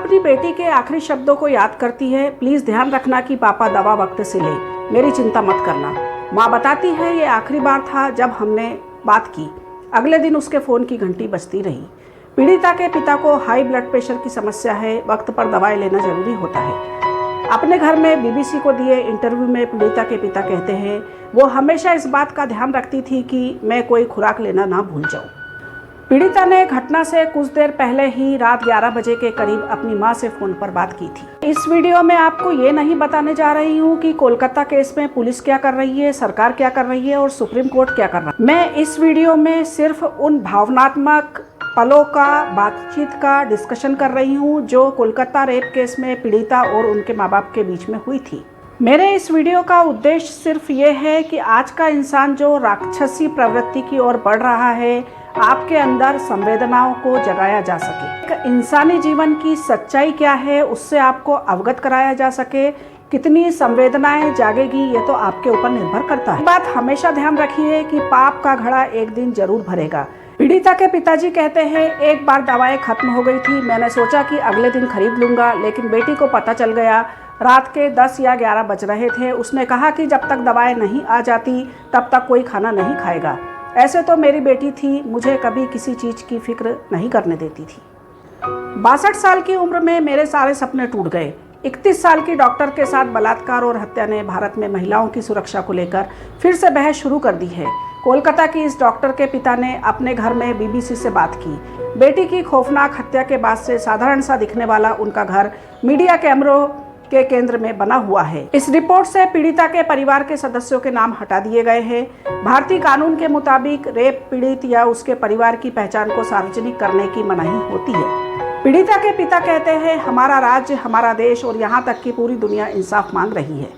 अपनी बेटी के आखिरी शब्दों को याद करती है, प्लीज़ ध्यान रखना कि पापा दवा वक्त से ले, मेरी चिंता मत करना। माँ बताती है ये आखिरी बार था जब हमने बात की। अगले दिन उसके फ़ोन की घंटी बजती रही। पीड़िता के पिता को हाई ब्लड प्रेशर की समस्या है, वक्त पर दवाई लेना जरूरी होता है। अपने घर में बीबीसी को दिए इंटरव्यू में पीड़िता के पिता कहते हैं वो हमेशा इस बात का ध्यान रखती थी कि मैं कोई खुराक लेना ना भूल जाऊं। पीड़िता ने घटना से कुछ देर पहले ही रात 11 बजे के करीब अपनी मां से फोन पर बात की थी। इस वीडियो में आपको ये नहीं बताने जा रही हूँ कि कोलकाता केस में पुलिस क्या कर रही है, सरकार क्या कर रही है और सुप्रीम कोर्ट क्या कर रहा है। मैं इस वीडियो में सिर्फ उन भावनात्मक पलों का, बातचीत का डिस्कशन कर रही हूँ जो कोलकाता रेप केस में पीड़िता और उनके माँ बाप के बीच में हुई थी। मेरे इस वीडियो का उद्देश्य सिर्फ ये है कि आज का इंसान जो राक्षसी प्रवृत्ति की ओर बढ़ रहा है, आपके अंदर संवेदनाओं को जगाया जा सके। एक इंसानी जीवन की सच्चाई क्या है उससे आपको अवगत कराया जा सके। कितनी संवेदनाएं जागेगी ये तो आपके ऊपर निर्भर करता है। बात हमेशा ध्यान रखिए कि पाप का घड़ा एक दिन जरूर भरेगा। पीड़िता के पिताजी कहते हैं एक बार दवाएं खत्म हो गई थी, मैंने सोचा कि अगले दिन खरीद लूंगा, लेकिन बेटी को पता चल गया। रात के 10 या 11 बज रहे थे। उसने कहा कि जब तक दवाएं नहीं आ जाती तब तक कोई खाना नहीं खाएगा। ऐसे तो मेरी बेटी थी, मुझे कभी किसी चीज़ की फिक्र नहीं करने देती थी। 62 साल की उम्र में मेरे सारे सपने टूट गए। 31 साल की डॉक्टर के साथ बलात्कार और हत्या ने भारत में महिलाओं की सुरक्षा को लेकर फिर से बहस शुरू कर दी है। कोलकाता की इस डॉक्टर के पिता ने अपने घर में बीबीसी से बात की। बेटी की खौफनाक हत्या के बाद से साधारण सा दिखने वाला उनका घर मीडिया कैमरों के केंद्र में बना हुआ है। इस रिपोर्ट से पीड़िता के परिवार के सदस्यों के नाम हटा दिए गए हैं। भारतीय कानून के मुताबिक रेप पीड़ित या उसके परिवार की पहचान को सार्वजनिक करने की मनाही होती है। पीड़िता के पिता कहते हैं हमारा राज्य, हमारा देश और यहाँ तक कि पूरी दुनिया इंसाफ मांग रही है।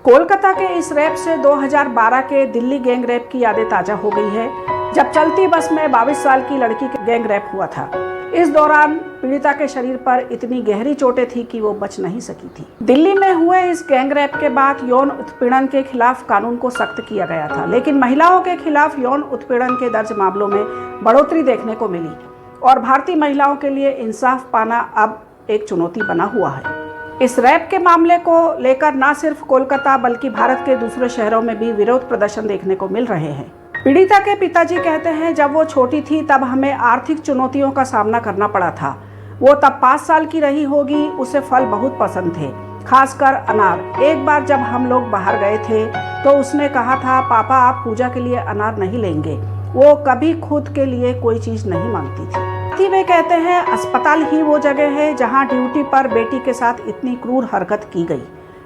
कोलकाता के इस रेप से 2012 के दिल्ली गैंग रेप की यादें ताजा हो गई है, जब चलती बस में 22 साल की लड़की का गैंग रेप हुआ था। इस दौरान पीड़िता के शरीर पर इतनी गहरी चोटें थी कि वो बच नहीं सकी थी। दिल्ली में हुए इस गैंग रेप के बाद यौन उत्पीड़न के खिलाफ कानून को सख्त किया गया था, लेकिन महिलाओं के खिलाफ यौन उत्पीड़न के दर्ज मामलों में बढ़ोतरी देखने को मिली और भारतीय महिलाओं के लिए इंसाफ पाना अब एक चुनौती बना हुआ है। इस रेप के मामले को लेकर न सिर्फ कोलकाता बल्कि भारत के दूसरे शहरों में भी विरोध प्रदर्शन देखने को मिल रहे हैं। पीड़िता के पिताजी कहते हैं जब वो छोटी थी तब हमें आर्थिक चुनौतियों का सामना करना पड़ा था। वो तब 5 साल की रही होगी, उसे फल बहुत पसंद थे, खासकर अनार। एक बार जब हम लोग बाहर गए थे तो उसने कहा था पापा आप पूजा के लिए अनार नहीं लेंगे। वो कभी खुद के लिए कोई चीज़ नहीं मांगती थी। वे कहते हैं अस्पताल ही वो जगह है जहाँ ड्यूटी पर बेटी के साथ इतनी क्रूर हरकत की गई।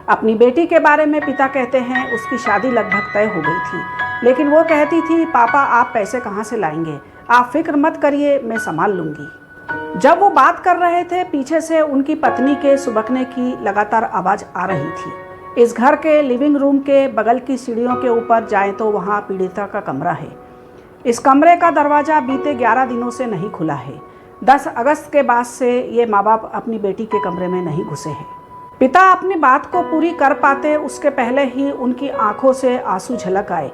अपनी बेटी के बारे में पिता कहते हैं उसकी शादी लगभग तय हो गई थी, लेकिन वो कहती थी पापा आप पैसे कहाँ से लाएंगे, आप फिक्र मत करिए मैं संभाल लूंगी। जब वो बात कर रहे थे पीछे से उनकी पत्नी के सुबकने की लगातार आवाज़ आ रही थी। इस घर के लिविंग रूम के बगल की सीढ़ियों के ऊपर जाएं तो वहाँ पीड़िता का कमरा है। इस कमरे का दरवाज़ा बीते 11 दिनों से नहीं खुला है। 10 अगस्त के बाद से ये माँ बाप अपनी बेटी के कमरे में नहीं घुसे हैं। पिता अपनी बात को पूरी कर पाते उसके पहले ही उनकी आंखों से आंसू झलक आए।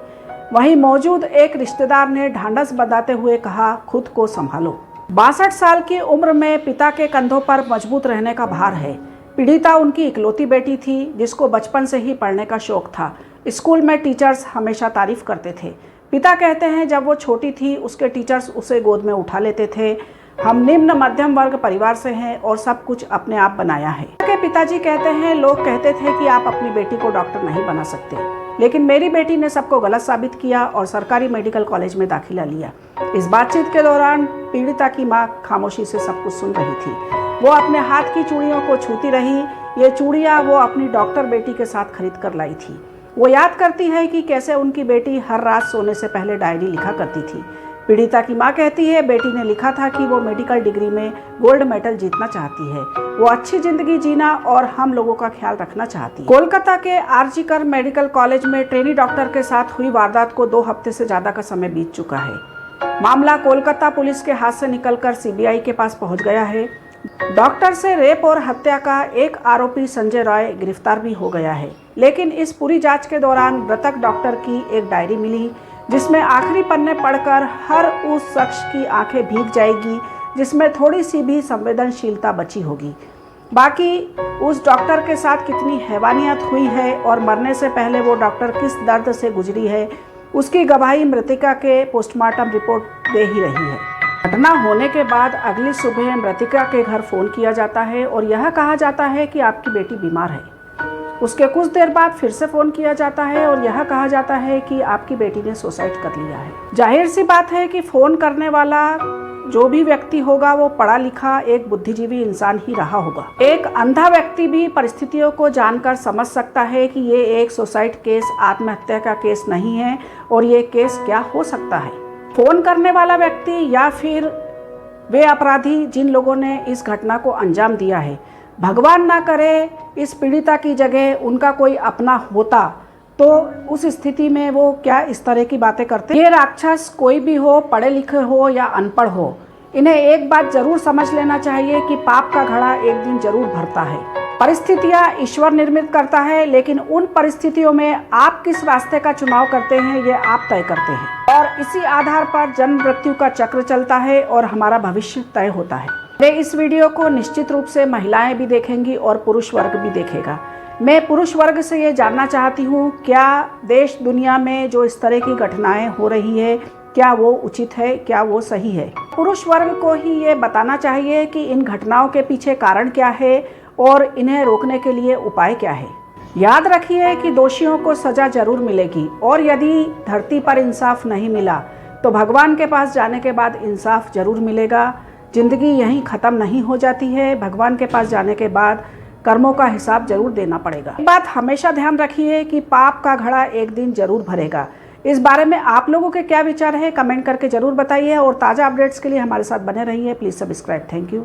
वहीं मौजूद एक रिश्तेदार ने ढांढस बंधाते हुए कहा खुद को संभालो। 62 साल की उम्र में पिता के कंधों पर मजबूत रहने का भार है। पीड़िता उनकी इकलौती बेटी थी जिसको बचपन से ही पढ़ने का शौक था। स्कूल में टीचर्स हमेशा तारीफ करते थे। पिता कहते हैं जब वो छोटी थी उसके टीचर्स उसे गोद में उठा लेते थे। हम निम्न मध्यम वर्ग परिवार से हैं और सब कुछ अपने आप बनाया है। के पिताजी कहते हैं लोग कहते थे कि आप अपनी बेटी को डॉक्टर नहीं बना सकते, लेकिन मेरी बेटी ने सबको गलत साबित किया और सरकारी मेडिकल कॉलेज में दाखिला लिया। इस बातचीत के दौरान पीड़िता की मां खामोशी से सब कुछ सुन रही थी। वो अपने हाथ की चूड़ियों को छूती रही। ये चूड़ियाँ वो अपनी डॉक्टर बेटी के साथ खरीद कर लाई थी। वो याद करती है कि कैसे उनकी बेटी हर रात सोने से पहले डायरी लिखा करती थी। पीड़िता की मां कहती है बेटी ने लिखा था कि वो मेडिकल डिग्री में गोल्ड मेडल जीतना चाहती है, वो अच्छी जिंदगी जीना और हम लोगों का ख्याल रखना चाहती है। कोलकाता के आरजी कर मेडिकल कॉलेज में ट्रेनी डॉक्टर के साथ हुई वारदात को 2 हफ्ते से ज्यादा का समय बीत चुका है। मामला कोलकाता पुलिस के हाथ से निकलकर सीबीआई के पास पहुंच गया है। डॉक्टर से रेप और हत्या का एक आरोपी संजय रॉय गिरफ्तार भी हो गया है, लेकिन इस पूरी जांच के दौरान मृतक डॉक्टर की एक डायरी मिली जिसमें आखिरी पन्ने पढ़कर हर उस शख्स की आंखें भीग जाएगी जिसमें थोड़ी सी भी संवेदनशीलता बची होगी। बाकी उस डॉक्टर के साथ कितनी हैवानियत हुई है और मरने से पहले वो डॉक्टर किस दर्द से गुजरी है, उसकी गवाही मृतिका के पोस्टमार्टम रिपोर्ट दे ही रही है। घटना होने के बाद अगली सुबह मृतिका के घर फ़ोन किया जाता है और यह कहा जाता है कि आपकी बेटी बीमार है। उसके कुछ देर बाद फिर से फ़ोन किया जाता है और यह कहा जाता है कि आपकी बेटी ने सुसाइड कर लिया है। जाहिर सी बात है कि फ़ोन करने वाला जो भी व्यक्ति होगा वो पढ़ा लिखा एक बुद्धिजीवी इंसान ही रहा होगा। एक अंधा व्यक्ति भी परिस्थितियों को जानकर समझ सकता है कि ये एक सुसाइड केस, आत्महत्या का केस नहीं है और ये केस क्या हो सकता है। फ़ोन करने वाला व्यक्ति या फिर वे अपराधी जिन लोगों ने इस घटना को अंजाम दिया है, भगवान ना करे इस पीड़िता की जगह उनका कोई अपना होता तो उस स्थिति में वो क्या इस तरह की बातें करते। ये राक्षस कोई भी हो, पढ़े लिखे हो या अनपढ़ हो, इन्हें एक बात जरूर समझ लेना चाहिए कि पाप का घड़ा एक दिन जरूर भरता है। परिस्थितियाँ ईश्वर निर्मित करता है, लेकिन उन परिस्थितियों में आप किस रास्ते का चुनाव करते हैं ये आप तय करते हैं और इसी आधार पर जन्म मृत्यु का चक्र चलता है और हमारा भविष्य तय होता है। मेरे इस वीडियो को निश्चित रूप से महिलाएं भी देखेंगी और पुरुष वर्ग भी देखेगा। मैं पुरुष वर्ग से ये जानना चाहती हूँ, क्या देश दुनिया में जो इस तरह की घटनाएं हो रही है क्या वो उचित है, क्या वो सही है। पुरुष वर्ग को ही ये बताना चाहिए कि इन घटनाओं के पीछे कारण क्या है और इन्हें रोकने के लिए उपाय क्या है। याद रखिए कि दोषियों को सजा जरूर मिलेगी और यदि धरती पर इंसाफ नहीं मिला तो भगवान के पास जाने के बाद इंसाफ जरूर मिलेगा। जिंदगी यहीं ख़त्म नहीं हो जाती है, भगवान के पास जाने के बाद कर्मों का हिसाब जरूर देना पड़ेगा। एक बात हमेशा ध्यान रखिए कि पाप का घड़ा एक दिन जरूर भरेगा। इस बारे में आप लोगों के क्या विचार है कमेंट करके जरूर बताइए और ताज़ा अपडेट्स के लिए हमारे साथ बने रहिए। Please subscribe. Thank you.